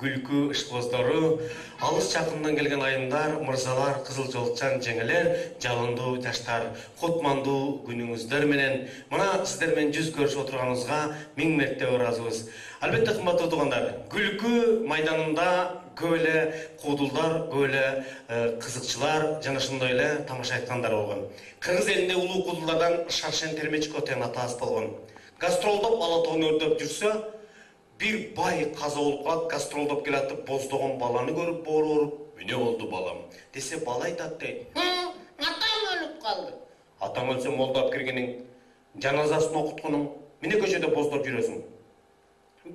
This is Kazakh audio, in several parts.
күлкі ішпоздары, алыс жақыннан келген айымдар, мырзалар, қызыл жолчан жеңелер, жалынды жаштар, құтманды күніңіздер менен, мына сіздермен жүз көріш отырғаныңызға мең мәртебе разыбыз. Әлбетте қымбатты туғандар, күлкі майданында көйле қодылдар, көйле қызықшылар, жана шындайлы тамаша айтқандар болған. Қырғыз елінде улуу қодылдардан Шаршен Термечко деген атасы болған. Гастролдоп Алатауын өрдөп жүрсө, bir бай қаза болып қалады, гастролдоп келатып, боздоған баланы көріп, бор ұрып, «Міне oldu балам?» десе, бала айтады дейді. Атам өліп қалды. Атаң өлсе, молдап кіргенің, жаназасын оқытқының, міне көшеде боздап жүресің.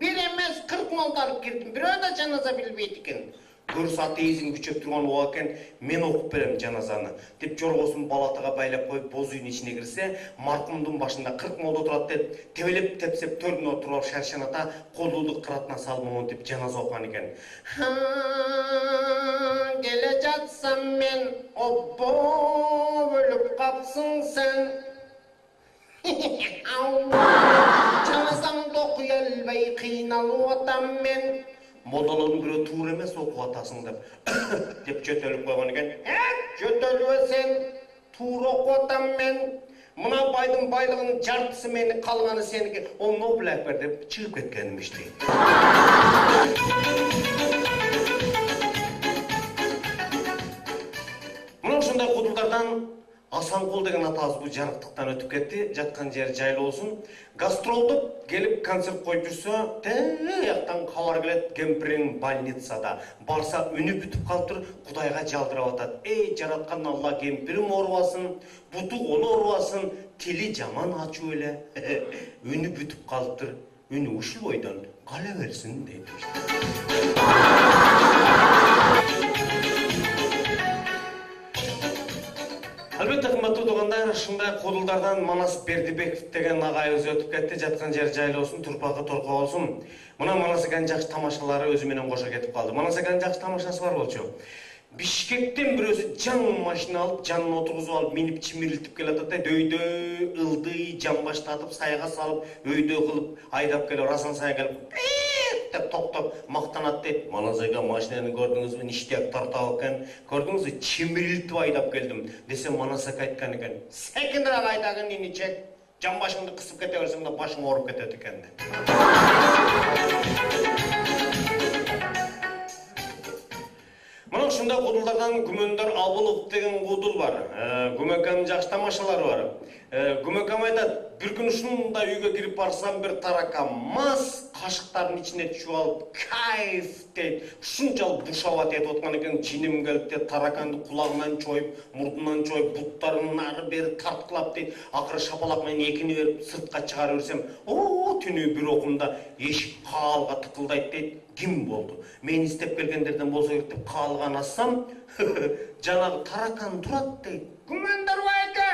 Bir emez 40 молдарып кірдім, біреу да жаназа білбейді екен. Көріс атеизм күчеп тұрған оға екен, мен оқып берем жаназаны. Деп жорғосын балатаға байлап қойып, боз үйін ішіне кірсе, марқұмдың башында 40 молда тұрады деп, тебелеп тепсеп төріне отырып Шаршен ата қолуды қыратына салмауын деп жаназа оқыған екен. Келе жатсам мен, оппо өліп қапсың сен. Жаназаңды оқи албай қиналып атам мен. Молдалардың біреу туыр емес оқу атасың деп жөтеліп қойған екен. Жөтелуі сен, туыр оқу атам мен. Мына байдың байлығының жартысы мені, қалғаны сенікі. Ол Нобель әкбер деп шығып кеткенім іште. Мұның шындай құдылдардан Асанқол деген атасы бұл жарықтықтан өтіп кетті, жатқан жер жайлы болсын. Гастролдып келіп концерт қойып жүрсе, таяқтан хабар келеді, кемпірің больницада. Барса үні бүтіп қалып тұр, Құдайға жалдырап атады. Ей, жаратқан Алла кемпірім орвасын, бұты оны орвасын, телі жаман ачу өлі. Үні бүтіп қалып тұр, үні ұшыл ойдан қала берсін дейді. Әлбетте қымбатты туғандар, шындай қодылдардан Манас Бердібеков деген ағайымыз өтіп кетті, жатқан жер жайлы болсын, тұрпағы торқа болсын. Мына Манас Аганың жақсы тамашалары өзіменен қоша кетіп қалды. Манас Аганың жақсы тамашасы бар болчу. Бишкектен бір өзі жан машина алып, жанын отырғызып алып, миніп чимирілтіп келатады, дөйді, ылды, жан баштатып, сайға салып, өйді қылып, айдап келіп, расан сайға келіп, деп тоқтап, мақтанат дейді. Манас Ага машинаны көрдіңіз бе, іштеп тартау екен, көрдіңіз бе, чимирілтіп айдап келдім. Десе Манас Ага айтқан екен, Секіндірақ айдағын нені чек, жан башыңды қысып кете берсең де башың орып кетеді екен. Мұның шында құдылдардан Күмөндөр Абылов деген құдыл бар. Күмекамның жақсы тамашалары бар. Күмекам айтады, бір күн шында үйге кіріп барсам, бір таракан мас қашықтардың ішіне түшіп алып, кайф дейді. Шыншалық бушават етіп отқан екен, жинім келіп дейді, тараканды құлағынан чойып, мұртынан чойып, бұттарының ары бері тартқылап дейді. Ақыры шапалақмен екіні беріп, сыртқа шығарып өрсем, түні бір оқымда ешік қалға тықылдайды дейді. Кім болды? Мен істеп келгендерден болса керек деп қалған ассам, жаңағы таракан тұрады дейді. Күмөндөр байка,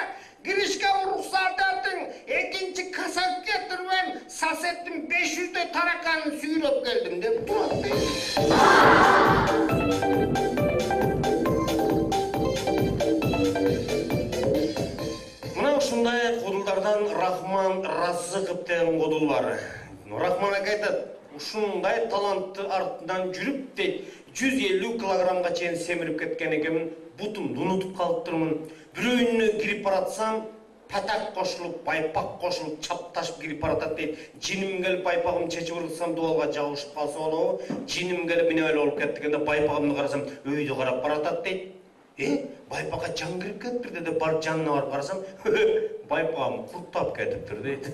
girişke ruhsat ettin, ikinci kasap getirmem, sas ettim 500'de tarakanı suyurup geldim de durdu. Мына ушундай кодулдардан Рахман Раззыков деген кодул бар. Рахман ака айтат, ушундай талантты артынан жүрүп дейт, 150 килограммга чейин семирип кеткен экенмин, бутумду унутуп калыптырмын. Бирөөнүнө кирип баратсам, патак кошулуп, байпак кошулуп, чапташып кирип баратат дейт. Жиним келип байпагымды чечип ыргытсам, дуалга жабышып калса болобу. Жиним келип міне эле болуп кеттигенде байпагымды карасам, өйдө карап баратат дейт. Байпакка жан кирип кетиптир деп барып жанына барып карасам, байпагым курттап кетиптир дейт.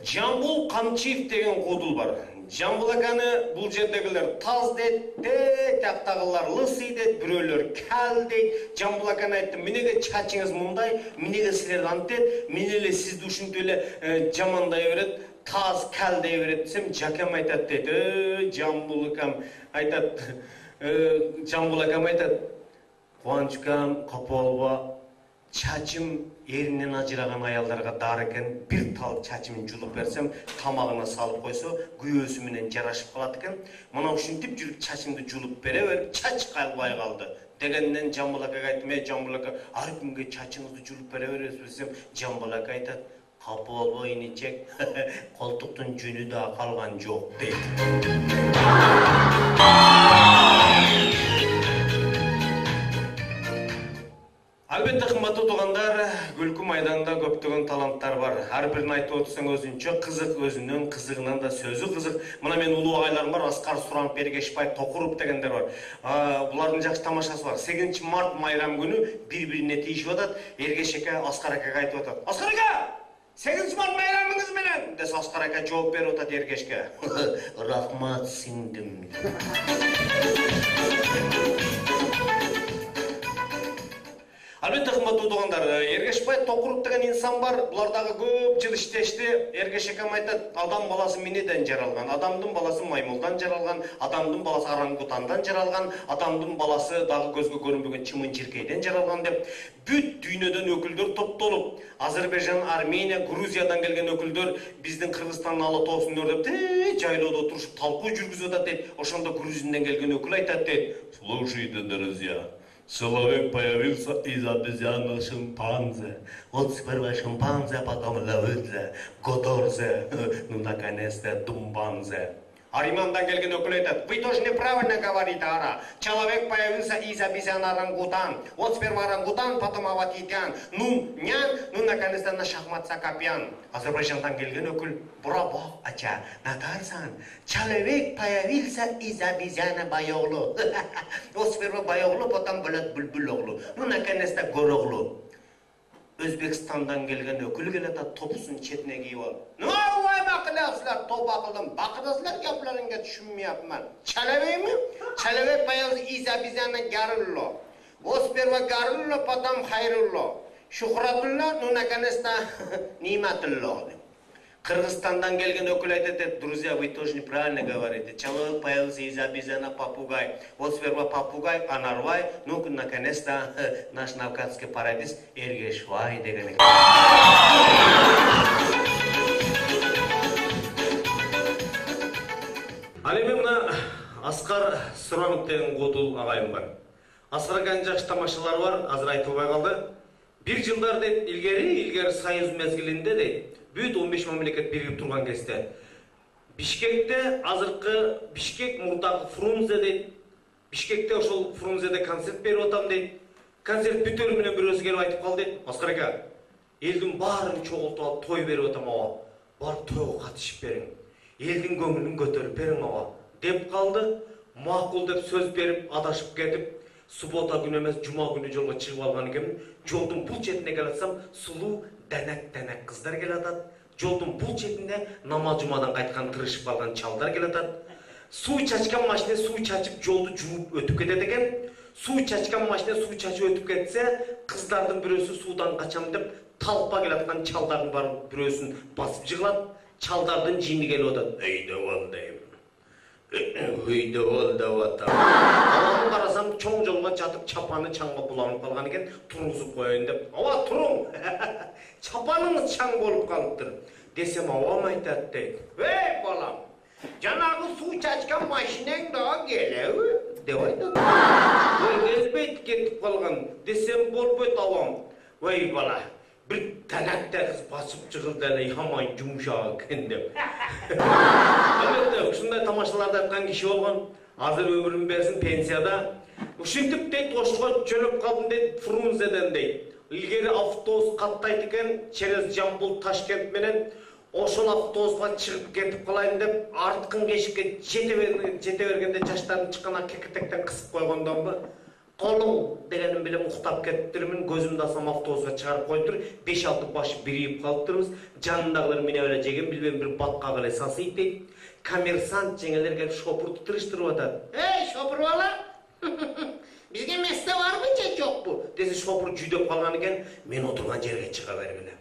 Жамбул Камчиев деген кодул бар. Жамбул аканы бул жердегилер таз дейт, тактагылар лысый дейт, бирөөлөр кал дейт. Жамбул аканы айтты, менеге чачыңыз мындай, менеге силер антет, мен эле сизди ушинтип эле жамандай берет, таз кал дей берет десем, жакем айтат дейт. Жамбул акам айтат, Жамбул акам айтат, Кубанычкам, капа чачым еринен ажыраган аялдарга дар экен, бир тал чачымын жулуп берсем, тамагына салып койсо, күйөөсү менен жарашып калат экен. Мына ушинтип жүрүп чачымды жулуп бере берип, чач калбай калды. Дегенден Жамбул акага айттым, Жамбул ака, ар күнгө чачыңызды жулуп бере бересиз десем, Жамбул ака айтат, Kapı olboy inecek, koltuktun cünü daha kalgan yok deydi. Albatta kımmatlı tuğanlar, Gülkü Maydan'da köptөгөн talanttар бар. Her birini айтып отырсаң өзүнчө кызык, өзүнүн кызыгынан да сөзү кызык. Мына мен улуу агайларым бар, Аскар Суранов, Бергешбай, Токуров дегендер бар. Булардын жакшы тамашасы бар. 8 март майрам күнү бири-бирине тийишип атат. Эргеш эке Аскар акага айтып атат. Аскар ака! 8 март майрамыңыз менен! Десе Аскар ака жооп берип атат Эргешке. Рахмат сиңдим. Albatta kımmatlı doğanlar, Ergешбай Токуров деген insan бар. Бұлар дағы көп жыл іштешті. Эргеш акам айтады, адам баласы минеден жаралған, адамдың баласы маймылдан жаралған, адамдың баласы орангутандан жаралған, адамдың баласы дағы көзге көрінбеген чымын жиркейден жаралған деп. Бүт дүйнөдөн өкүлдөр топтолуп, Азербайжан, Армения, Грузиядан келген өкүлдөр биздин Кыргызстанды ала тоосун деп, жайлоодо турушуп талкуу жүргүзүп атат дейт. Ошондо Грузиядан келген өкүл айтат дейт. Слушайте, друзья. Человек появился из обезьяны шимпанзе. Вот сперва шимпанзе, потом лавыдзе, которзе, ну наконец-то думбанзе. Аримандан келген өкіл айтады. Вы тоже неправильно говорите, Ара. Человек появился из обезьяны орангутан. Вот сперва орангутан, потом аватитян. Ну, нян, ну наконец-то на шахмат сакапьян. Азербайжандан келген өкіл. Браво, ача, Натарсан. Человек появился из обезьяны байоглу. Вот сперва байоглу, потом бульбулоглу. Ну наконец-то гороглу. Өзбекстандан келген өкіл келеді, топысын четіне киіп алып. Ну, ой, бақыласызлар, топ ақылдым, бақыласызлар кеплерінге түшінмейапман. Человек ми? Человек появился из обезьяны Гарулло. Вот сперва Гарулло, потом Хайрулло. Шухратулло, ну, наконец-то, Ниматулло. Кыргызстандан келген өкіл айтады, друзья, вы тоже неправильно говорите. Человек появился из обезьяны попугай. Вот сперва попугай, а нарвай, ну, наконец-то, наш Навкатский парадис Эргешбай деген. Ал эми мына Аскар Суранов деген кодул агайым бар. Аскар аканын жакшы тамашалары бар, азыр айтылбай калды. Бир жылдар дейт, илгери Союз мезгилинде дейт. Бүт 15 мамлекет биригип турган кезде Бишкекте азыркы Бишкек мурдагы Фрунзе дейт. Бишкекте ошол Фрунзеде концерт берип атам дейт. Концерт бүтөр менен бирөөсү келип айтып калды дейт. Аскар ака, элдин баарын чогултуп алып той берип атам ага. Барып тойго катышып бериң. Элдин көңүлүн көтөрүп бериң ага деп калды. Макул деп сөз берип адашып кетип, суббота күнү эмес, жума күнү жолго чыгып алган экенмин. Жолдун бул четине келатсам, сулуу дәнәк кыздар келатат. Жолдун бул четинде намаз жумадан кайткан тырышып калган чалдар келатат. Суу чачкан машина суу чачып жолду жууп өтүп кетет экен. Суу чачкан машина суу чачып өтүп кетсе, кыздардын бирөөсү суудан качам деп талпа келаткан чалдардын бар бирөөсүн басып жыгылат. Чалдардын жини келип атат. Өйдө бол дейм. Өйдө бол деп атам. Алам карасам чоң жолго жатып чапаны чаңга буланып калган экен, тургузуп коеюн деп. Ава туруң. Чапаныңыз чаң болуп калыптыр. Десем авам айтат дейт. Эй балам, жанагы суу чачкан машинең да келеби деп айтат. Келбейт, кетип калган. Десем болбойт авам. Ой бала, bir tanakta kız basıp çıkıldı hele hamay yumuşak ekan deb. Albatta, shunday tomoshalarda aytgan kishi bo'lgan. Hozir ömrüm bersin pensiyada. Ушинтип дейт, Ошко жөнөп калдым дейт, Фрунзеден дейт. Илгери автобус каттайт экен, через Жамбыл, Ташкент менен ошол автобуска чыгып кетип калайын деп, арткын кешикке жете бергенде жаштарын чыккан кекетектен кысып койгондонбу? Колуң дегеним билем уктап кеттирмин, көзүмдү асам автобуска чыгарып коюптур, 5-6 баш бирип калыптырбыз. Жанындагылар мене эле жеген билбейм бир батка эле сасыйт дейт. Коммерсант жеңелер келип шопурду тырыштырып атат. Эй, шопур бала! Бизге месте барбы же жокпу? Десе шопур жүйдөп калган экен, мен отурган жерге чыга бергиле.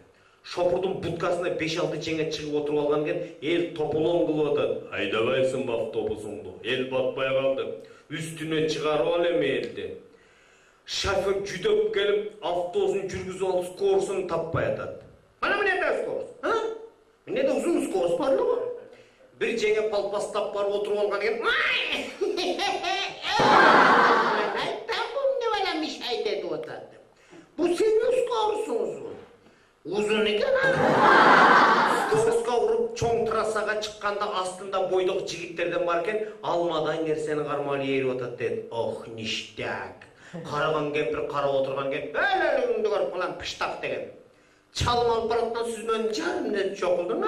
Шопурдун будкасына 5-6 жеңе чыгып отуруп алган экен, эл тополоң кылып атат. Айдабайсыңбы автобусуңду? Эл батпай калды. Үстүнө чыгарып ал эми элди. Шофер жүдөп келип, автобусын жүргүзүп алып скоростун таппай атат. Mana эмне скорост? Ha? Эмне узун скорост барлыгы? Бир жеңе палпастап барып отуруп алган экен. Айтамын деп алам иш айтып атат. Бу сенин скоростуңузбу? Uzun ekan. шыққанда астында бойдық жігіттерден бар екен, алмадан керсені қармалы еріп отады деді. Ох, ништяк. Қараған кемпір қарап отырған екен, әлі көріп қалам пыштақ деген. Çalım alıp barattan süzmenin жарым net çokuldu mu?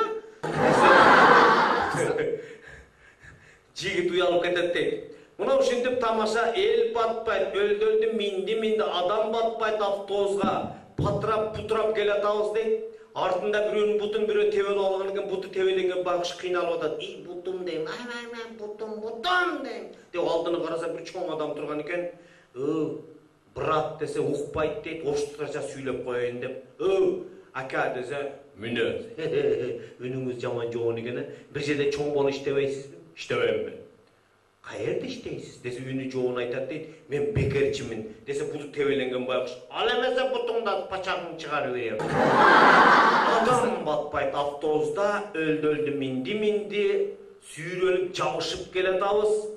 Jigit uyalып кетет дейт. Мына ушинтип тамаша эл батпайт, өлдөлдү минди адам батпайт автобусга патрап путрап келатабыз дейт. Артында бирөөнүн бутун бирөө тебелеп алган экен, буту тебеленген багыш кыйналып атат. И бутум дейм, ай бутум дейм. Деп алдыны караса бир чоң адам турган экен. Брат десе укпайт дейт, оштурача сүйлөп коеюн деп. Aka dese, münö, önünüz jaman joğun eкен, bir жерде чоң болуп иштебейсизби? İştebeyim. Qayerda иштейсиз? Dese үнү жоğun айтат дейт, мен бекерчимин. Dese буту тебеленген байкуш. Ал эмесе бутуңдан пачагың чыгарып берем. Адам батпайт автобуста, өлдөлдү минди, сүйрөлүп жабышып келатабыз.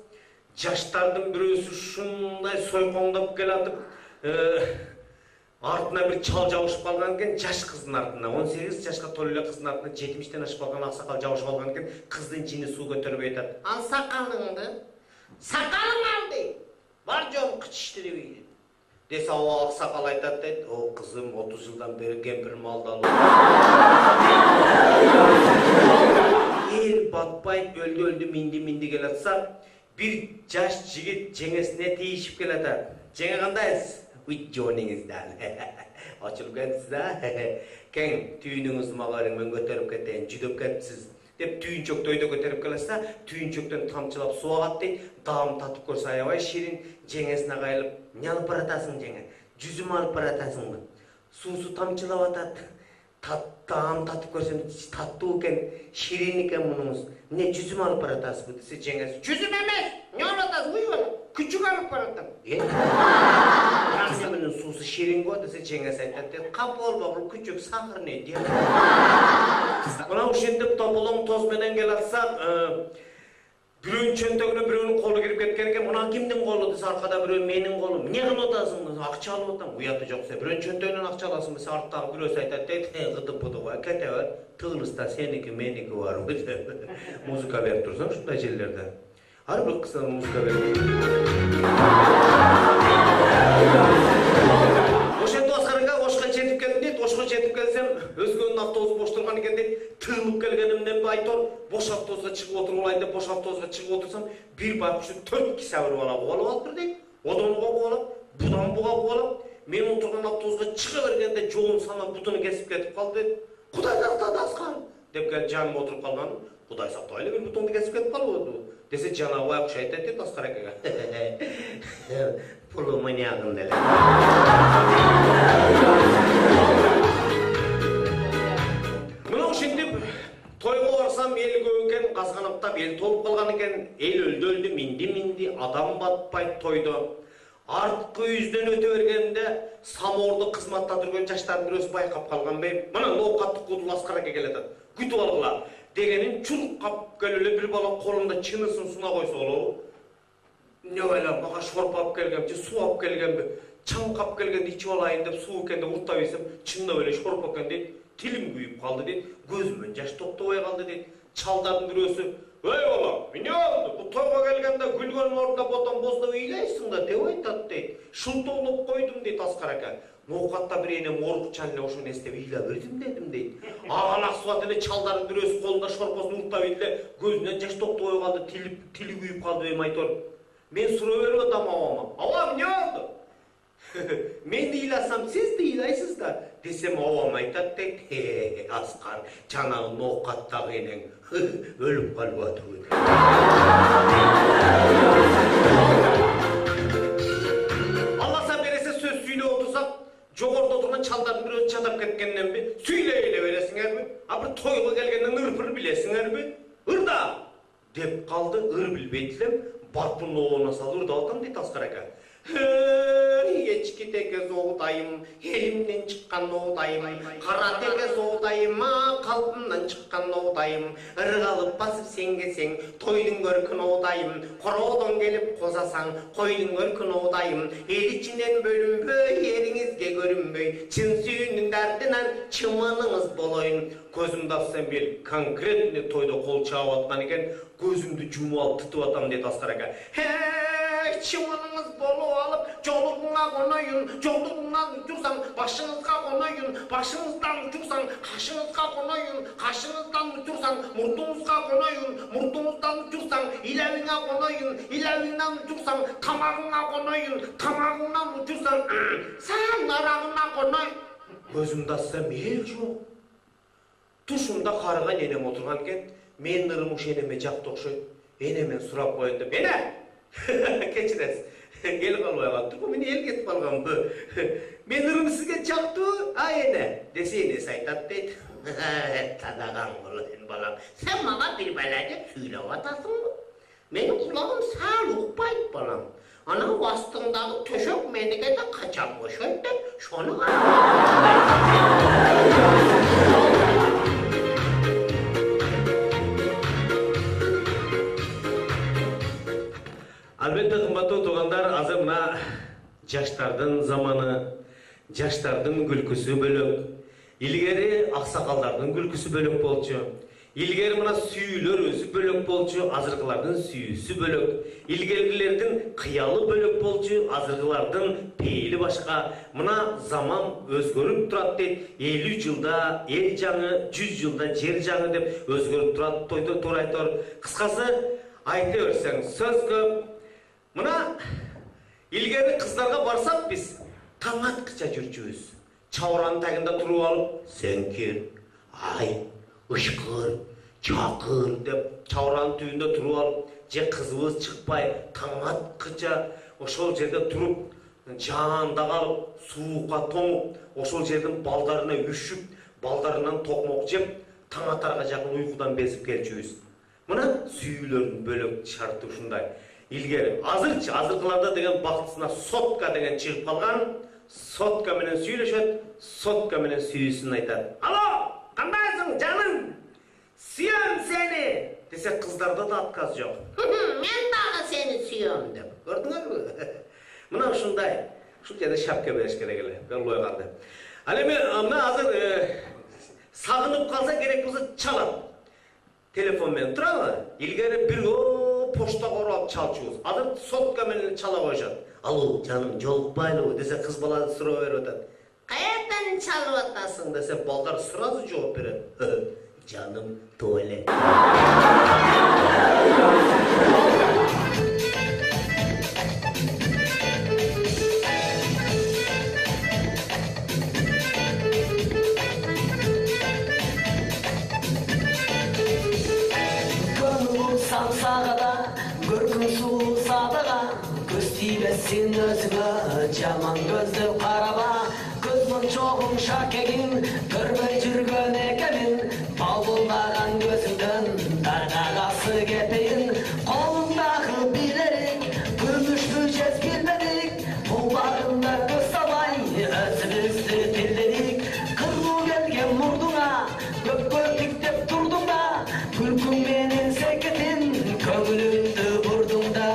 Жаштардын бирөөсү ушундай сойкоңдоп келатып, артына bir çal жабышып калган экен, жаш кыздын артына 18 жашка толуп эле кыздын артына 70тен ашып калган аксакал жабышып алган экен, кыздын чини суу көтөрүп айтат. Ал сакалыңды, сакалың ал дейт. Бар жон кычыштырып ийди. Десе ал аксакал айтат дейт, "О кызым, 30 жылдан бери кемпир малдалып." Эл батпайт, өлдөлдү минди келатса, bir жаш жигит жеңесине тийишип келатат. Жеңе кандайсыз? Uçjoningizdan. Ochilib ketibsiz-a? Keng tүйүнүңүз магарың мен көтөрүп кетейин, жүдөп кетипсиз. Деп түйүнчөктү өйдө көтөрүп келсе, түйүнчөктөн тамчылап суу агат дейт. Даам татып көрсө аябай ширин, жеңесине кайылып, "Не алып баратасың жеңе? Жүзүм алып баратасыңбы?" Суусу тамчылап атат. Даам татып көрсөм, таттуу экен, ширин экен мунуңуз. "Не жүзүм алып баратасызбы?" десе жеңеси, "Жүзүм эмес, не алып атасың? Уйбан, күчүк алып баратам." Кызымның сусы ширин го десе жеңесі айтат, "Кап болба, бул күчүк сахарный" дейт. Мына ушинтип тополоң тоз менен келатсак, бирөөнүн чөнтөгүнө бирөөнүн колу кирип кеткен экен. "Мына кимдин колу?" десе аркада бирөө "Менин колум." "Эмне кылып атасың?" "Акча алып атам." "Уяты жок, сен бирөөнүн чөнтөгүнөн акча аласың" десе арттагы бирөөсү айтат дейт, "Гыдып-гыдып го, кете бер. Тыгылыста сеники, меники бар" деп. Музыка берип турсаң ушундай жерлерде. Ар бир кыздан музыка берип. Ошентип Аскарга Ошко жетип келдим дейт. Ошко жетип келсем, өзгөнүн автобусу бош турган экен дейт. Тыгылып келгенимден бе айтор, бош автобуска чыгып отуруп алайын деп бош автобуска чыгып отурсам, бир байкушу 4 кисе бала кубалап алыптыр дейт. Одан кубалап, будан буга кубалап, мен отурган автобуска чыга бергенде жоон санап бутуну кесип кетип калды дейт. "Кудай сактады Аскар" деп келип жаныма отуруп калган. "Кудай сактайлы, бир бутуңду кесип кетип калбады" десе жанагы байкуш айтат дейт Аскар акага. Pulu menyakın dele. Mına uşintip toyga barsam el көбүкен, казганыктап ел толуп калган экен, эл өлдөлдү, минди, адам батпайт тойдо. Арткы yüздөн өтө бергенде самоорду кызматта жүргөн жаштардын бирөөсү байкап калган бей. Мына ноокаттык кудул Аскар ака келатат. Күтүп алгыла дегенин чуркап келип бир бала колунда чынысын суна койсо болобу? Ne öyle bana şorp alıp gelgence, su alıp gelgenbe, çankap gelgende içip alayın deyip su ekende urta versem, çınla öyle şorp eken deyip, tilim büyüyüp kaldı deyip, gözümün yaş toktavaya kaldı deyip, çaldardın birösü, "Ey oğlum, ne oldu? Bu toyga gelgende gülgönün orada botan bozda iyileysің da" deyip aytat deyip, şıltoğlup koydum deyip Askar aka. Nokatta bir enem oruk çanile oşun estep ila verdim dedim deyip. Ağan aksuat ele çaldardın birösü kolunda şorposun urta verile, gözünden yaş toktavaya kaldı, tili büyüyüp kaldı deyip aytor. Men soru verip atam avama. "Avam ne oldu?" "Men de ilasam siz de ilaysız da" desem avam aytat deyt. Askar çanağı nokattagı enen ölüp kalıp atıp. Allahsa berese söz süyle otursak, jogorda oturgan çaldardın birösü çatap ketkenden bi, süyle beresiңерби? A bir toyga kelgenden ırpır bilesiңерби? "Irda" dep kaldı, ır bilbeytlem. Barpın oğuna salır da aldım deyit Askar aka. ечки текез оğdayım, elimden çıkan oğdayım, kara tekez oğdayım, kalbimden çıkan oğdayım, ırgalıp basıp sen gelsen, toydun görkün oğdayım, koroğdan gelip kozasan, koydun görkün oğdayım, el içinden bölünböy, yerinizge görünböy, çın suyunun derdinden çımınınız boloyun. Gözümde sen bir konkretni toyda kol çağıp atkan eken, gözümdü cumual tutup atam dedi Asqar aka. Hey, çımınınız bolu alıp, joluğuna konoyun, joluğundan uçursan, başınızga konoyun, başınızdan uçursan, kaşınızga konoyun, kaşınızdan uçursan, murtunuzga konoyun, murtunuzdan uçursan, ilevine konoyun, ilevinden uçursan, tamağına konoyun, tamağından uçursan, sen narağına konoyun. Gözümde sen bir yok. Tuşumda karıgan enem oturgan eken, men ırmış eneme jakты okşoyt. Enemen surap koyun dep, ene! Keçiresiz. El kalbay kaldı, bu meni el ketip kalgan bu. Men ırım sizge jakты, a ene, dese enesi aytat deydi. Tadagan bolayın balam. Sen bana bir belede süylep atasın mı? Menin kulağım sağ uqpayt balam. Ana vastığındağı töşök menige de kaçan boşoyt dep, şonu Albatta kımmatlı oturganlar, azır mına jaştardın zamanı, jaştardın gülküsü bölük. İlgeri aksakaldardın gülküsü bölük bolçu. İlgeri mına süyülөр özü bölük bolçu, azırgılardın süyüsü bölük. İlgerilerden kıyalı bölük bolçu, azırgılardın peyli başka. Mına zaman özgörüp turat deyip, 53 yılda el janı, 100 yılda jer janı deyip özgörüp turat toydu toraytor. Kıskası ayta örsen söz köp. Mına ilgeri kızlarga barsak biz taң kıça жүрчүбүz. Çavranın tagında turup alıp sen kir, ay, ışkır, çakır dep çavranın tüyünde turup alıp je kızыбыз çıkpay taң kıça oşol jerde turup janda kalıp suukka toңup oşol жердин baldarına üşüp baldarынан tokmok jep taң atarga jakın uykudan bezip kelчүбүz. Mına süйлөрдүн bölөк şartı ушундай. İlgeri, azırkılarda деген бактысына сотка деген чыгып калган, сотка менен сүйлөшөт, сотка менен сүйүүсүн айтат. Alo, кандайсың жаным? Сүйөм сени. Десе кыздарда да отказ жок. Men dagы seni süyöm dep. Көрдүңөрбү? Мына ушундай. Ушул жерде шапка бериш керек эле. Голубой калды. Ал эми мына азыр сагынып калса керек болсо чалат. Telefon menен турабы? İlgeri bir poçta korap çalчубуз. Азыр сотка менен чала коюшат. Alo, canım жолукпайлыбы dese kız bala суроо берип атат. Каерден çalıp atasың Dese балдар сразу жооп берет. Canım tuvalet. Самсағада, көркін сұлу садаға, көз тибесін өзіңі, жаман көзді қараба, көздің жоғын шакегін, көрмей жүрген екенін, балбылдаған көзіңдің, дарғағасы кетейін, қолыңдағы билерік, күмішті жез білмедік, бұлдарында көз салай, өзімізді тілдедік, қыру келген мұрдыңа, көпке тіктеп тұрдың да, күлкің менен секетін, көңілімді бұрдың да.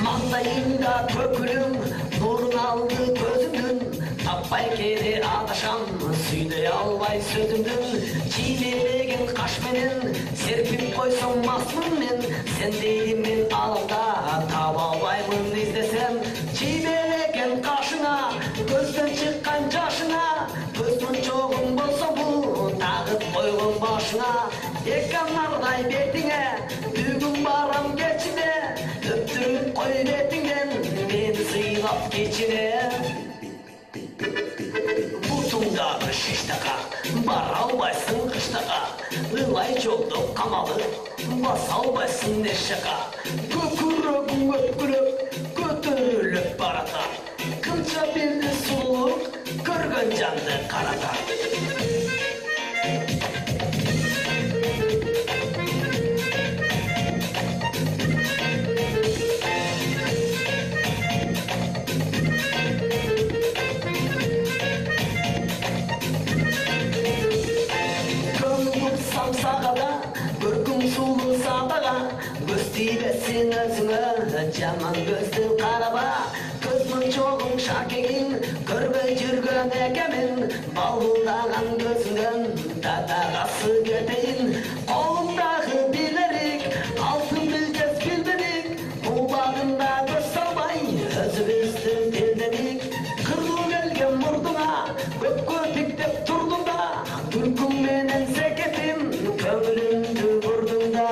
Маңдайымда көкілім, нұрын алды көзімдің, таппай келе адашам, сүйдей албай сөзімдің, чилелеген қашменен, серпіп қойсам масмын мен, сен дейін мен алымда, таба албаймын іздесем, чилелеген қашына, көзден шыққан жашына, көздің жоғын болса бұл, тағып қойғын башына, еканардай бетіңе, бүгін барам кечіне, өптіріп қой бетіңден, мені сыйлап кечіне. Бұтыңдағы шиштаға, бара албайсың қыштаға, ылай жолды қамалы, баса албайсың ешаға, көкірегің өткіліп, көтеріліп барат. karata. Kılça bir sululuk, görgön candı karata. Samsağada, görküm sulu sabaga, göz tiresin özüne, caman gözlü karaba, gözmün çoğun şakegin, görbe жүрgön ekemin, balbuldagan gözünden, dadagası geteyin, kolumdağı bilerik, altın bileceğiz bilmedik, bu bağında göz salmay, özümüzdün bilmedik, kırdım elgen murduna, gökkö tiktep turdum da, türküm menen seketim, kömüründü vurdum da.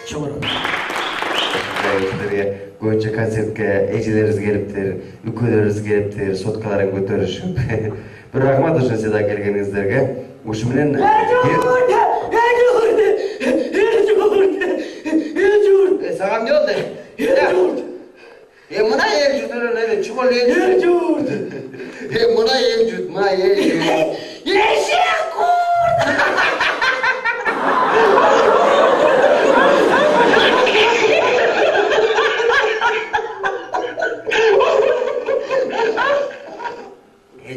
Çoğurum. Koyunca konsertke eceleriniz geliptir, ülkeleriniz geliptir, sotkaların götürüşüp. Bir rahmat olsun size gelgenizlerge. Uşu menen... Sağam ne oldu? Mına evcudunu ne? Çukur evcud. Mına evcud, mına evcud. Yeşil kurt!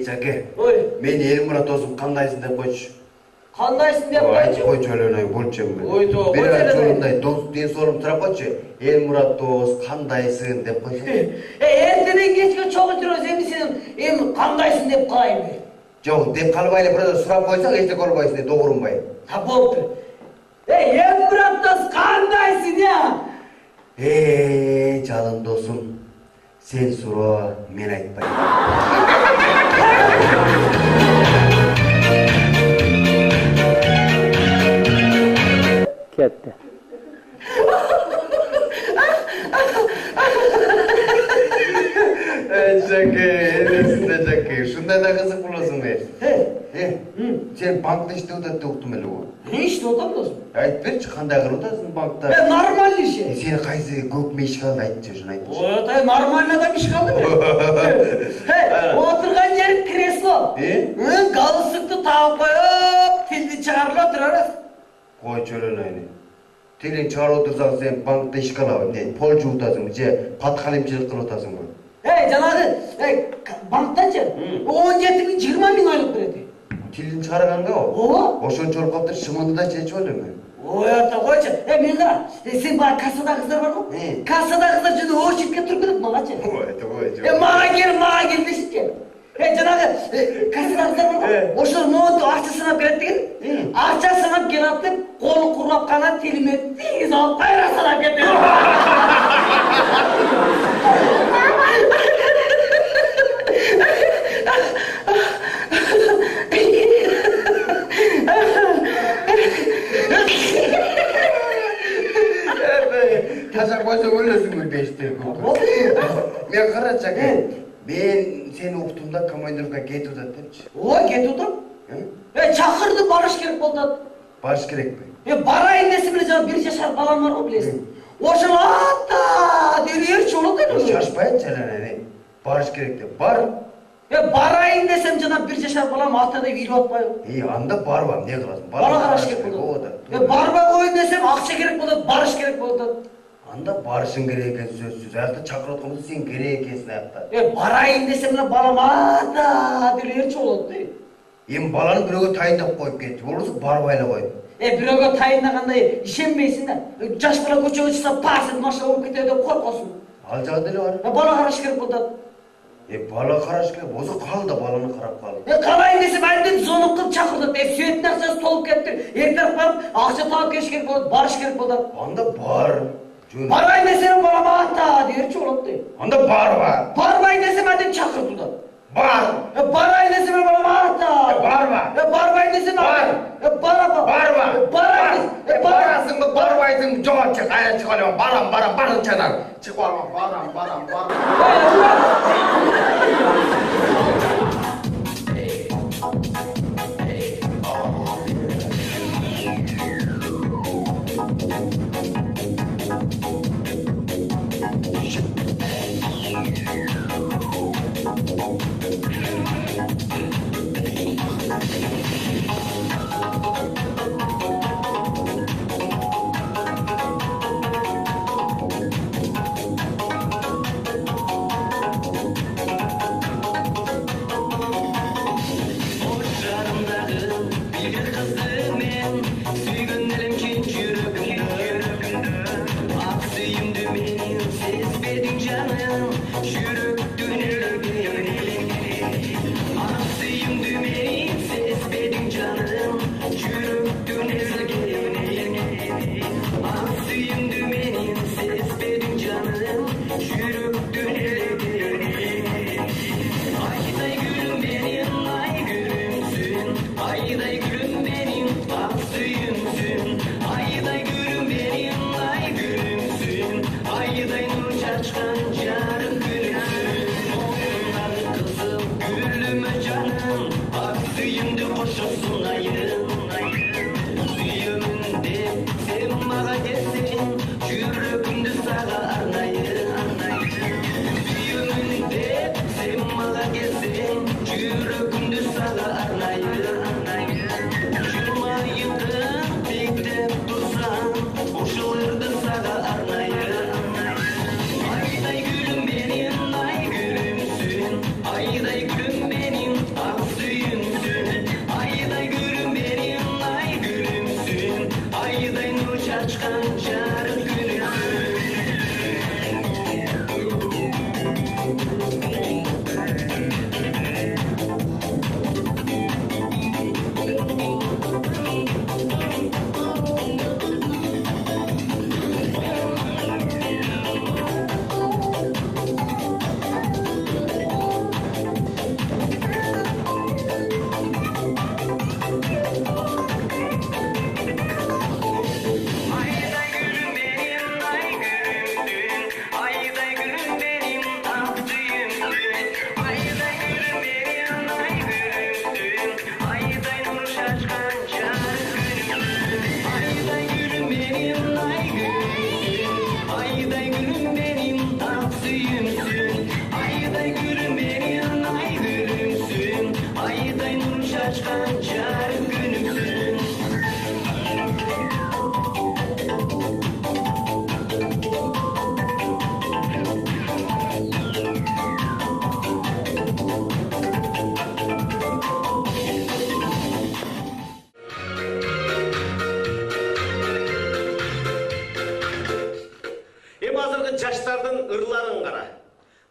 Çake, Oy, men Elmurat olsun kandaysın dep koyç. kandaysın dep Ayt koyçu? koy çölönay bolçem ben. Oy to, Bir koy ay çölönay. çolunday dost den sorum tarap koyçu. Elmurat dost kandaysın dep koyçu. Erteden geçke çok oturuyoruz senin kandaysın dep kalayım be. Жоқ, dep kalbayla burada surap koysak eşte kolbaysın de doğurunbay. Ha boldu. Murat dost kandaysın ya? Çalın dostum. Sen sura men aytpay. Ketdi. Çake, enesinde çake. Şunday da kızık bulasın be. Sen bankta işte ödetті uqtum эле o. Ne işte o da dostum? Ayt berçi кандай кылып атасың bankta? Normal işi. Seni qayсы көк меш калды айтчы, şunu айтчы. O da normal adam iş kaldı mı? Oturgan yer kreslo. Galısıklı tağıp koyup, tildi çıkarıp oturarız. Koy çölönayını. Tilin çağırып отырсаң sen bankta iş kalabın. Ne, pol жууtasың, же патхалимчилик кылып атасың ба? Janağı, banktaçı, 17.000-20 bin aylık veredi. Tilin çıkarганга o. O? Ошончолук калыптыр, шымынды да чечип элем. O yarta koyça. Men qara, sen bana kasada kızlar var mı? Kasada kızlar şimdi o şirket turip gidip mağaça. Mağa gel deşip gel. Janağı, kasada kızlar var mı? Oşlar montu arça sınap geldi. Arça sınap gel atıp, kolu kurlap kana tilime tiz alıp kayra sınap geldi. Taşa koysa өлөсүң бешти. Мен кара чаке. Мен сени уктумда командировка кетип атат депчи. O get otur. Çakırdı barış gerek oldu. Барыш керекпи? Barayın desi bile canım bir yaşar balan var o bilesin. Oşun hatta deriyer çoluk dedi. Şaşpayın çelene. Барыш керек деп. Бар. Barayın desem canım bir yaşar balan hatta da viri atmayı. Анда барбам, не кыласың? Bana karış gerek oldu. Barba oyun desem akça gerek oldu, barış gerek oldu. Анда барышың керек экен сөзсүз. Аякта чакырып атканбыз сен керек экенсиң аякта. Barayın desem bile balam hatta deriyer çoluk dedi. Эми баланы бирөөгө тайындап коюп кетти. Болбосо барбай эле кой. Бирөөгө тайындагандай ишенбейсиң да. Жаш бала көчөгө чыкса парсет машина болуп кетет деп коркосуң. Ал жагы деле бар. Бала караш керек болду. Бала караш керек. Болсо кал да баланы карап кал. Калайын десем айдын зонук кылып чакырды. Сүйөттүн акчасы толуп кетти. Эртең барып акча таап келиш керек болот, барыш керек болду. Анда бар. Барбайын десем балама ата дерчи болот дейт. Анда барба. Барбайын десем айдын чакыртылды. Бар. Барбайын десем балама ата. Барба. Барбайын десем барба. Барба. Барбайын. Барасыңбы, барбайсың, жооп чык, кайра чыга элем. Барам чадан. Чыгып алма, барам.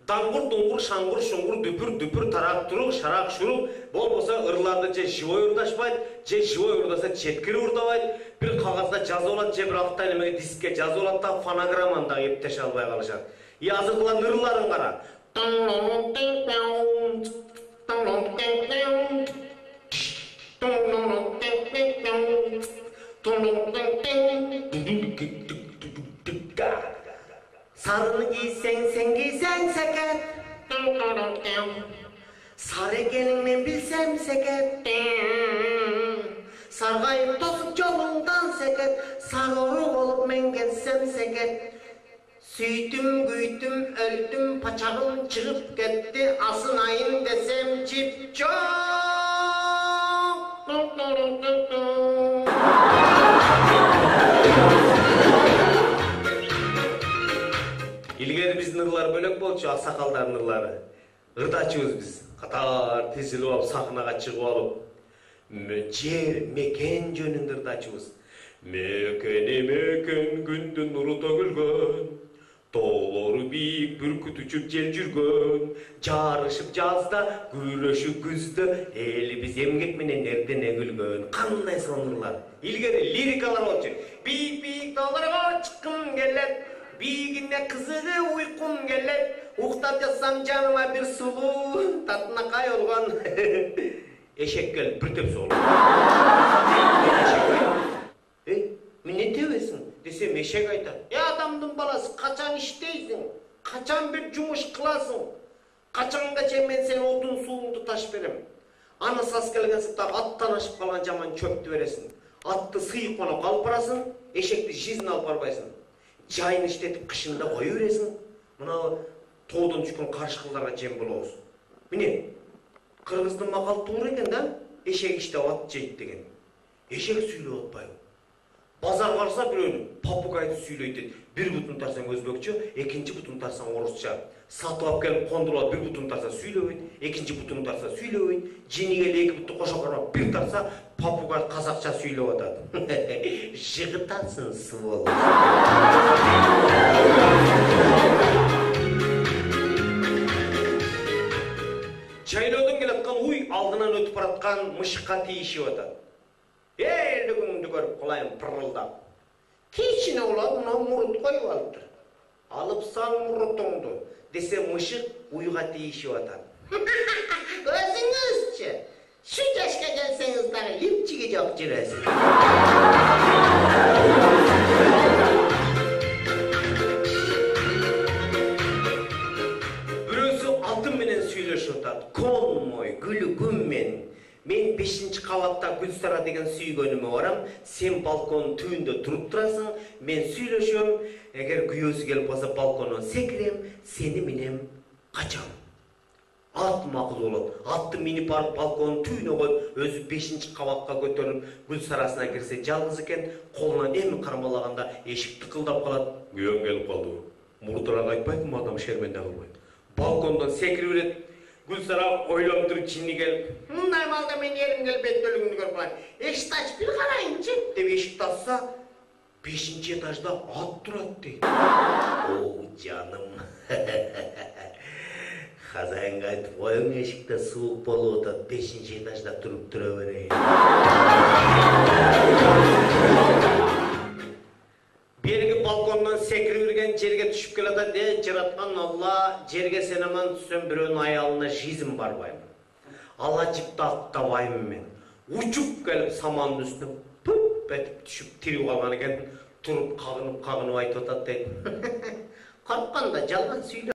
Dangır dungur şangır şungur düpür düpür tarak turuk şarak şuruk bolbosa ırlarda je живой ырдашпайт, же живой ырдаса четкири ырдабайт, бир кагазда жазып алат, же бир акта немеге дискке жазып алат да фонограмманы да эптеше албай калышат. Азыркылар ырларын кара. Sarını giysen sen giysen seket. Sarı gelinle bilsem seket. Sargayıp tosup yolundan seket. Sarı olup men gelsem seket. Süydüm güydüm öldüm paçağım çıkıp gitti. Asınayım desem cip çok. İlgeri biz nırlar bölek bolçu, aksakalдар nırları. Ырдачыбыз biz. Катар тизилип алып, сахнага чыгып алып, жер, мекен жөнүндө ырдачыбыз. Мекен күндүн нуру төгүлгөн, тоолору бийик бүркүт учуп жел жүргөн, жарышып жазда, күрөшүп күздө, элибиз эмгек менен эрден эгүлгөн. Кандай сонурлар. Илгери лирикалар болчу. Бийик тоолорго чыккым келет. Бийигине кызыгы уйкум келет. Уктап жатсам жаныма бир сулуу татына кайылган. Эшек келип бир теп соолу. Эмне тебесиң десем эшек айтат. Адамдын баласы качан иштейсиң? Качан бир жумуш кыласың? Качангача мен сени отун сууңду ташып берем. Аны сас келген сыпта аттан ашып калган жаман чөптү бересиң. Атты сыйык коноп алып барасың, эшекти жизнь алып барбайсың. Жайын иштетип кышында кое бересиң. мына тоодон түшкөн карышкыларга жем болобуз. Міне, кыргыздын макалы туура экен да, эшек иштеп ат жейт деген. Эшек сүйлөп атпайбы. Базар барса бирөөнү попугайды сүйлөйт дейт. Bir butun tarsan özbekçe, ikinci butun tarsan orusça. Satıp alıp gelip kondurulup bir butun tarsa süylöbüyün, ikinci butun tarsa süylöbüyün, jinigeli iki butun koşa karma bir tarsa papugay kazakça süylöp atadı. Жигитансың сволочь. Çaylodan gelatkan uy aldынан ötüp baratkan mışıkka teyişip atadı. Eldigimdi görüp kolayım pırıldap. Keçine ulan buna murut koyup alıptır. Alıpsan murutuңdu dese mışık uyga teyişip atadı. Özüңүзчү şu yaşka gelseniz daha lipçigi çok jiresiz. Birösü altın menen süйлөшүп атат. Конмой, гүлүгүм мен. Мен 5-ci qavatda Gülsara деген süygөнүмө барам. Sen balkonun tüyünde turup turasың. Men süйлөшөм. Eğer güyösü gelip olsa balkondan sekirem, seni minem kaçam. At makul olur. Attı minip barıp balkonun tüyüne koyup, özü 5-ci qavatqa götürüp Gülsarasına girse жалгыз экен, колунан эми кармалаганда эшик тыкылдап калат. Güyöм келип калды. Мурдураак айтпайбы, адам шерменде кылбайт. Balkondan sekирип берет. Gülsara oylap durup çinni gelip, Мындай малда мен ерим келип беттөлүңдү көрүп калайын. Эшикти ачып бир карайынчы деп эшикти ачса, 5-ci этажда ат турат дейт. О, жаным. Хазаянга айтып, оюң эшикте суук болуп атат, 5-ci этажда туруп тура берейин. Берги балкондан секирип кирген жерге түшүп келатат де, жараткан Алла, жерге сен аман түссөм бирөөнүн аялына жизм барбайм. Алла жипти аттабайм мен. Учуп келип самандын үстүнө пүп этип түшүп тирип калган экен, туруп кагынып айтып атат дейт. Корккондо жалган сүйлөп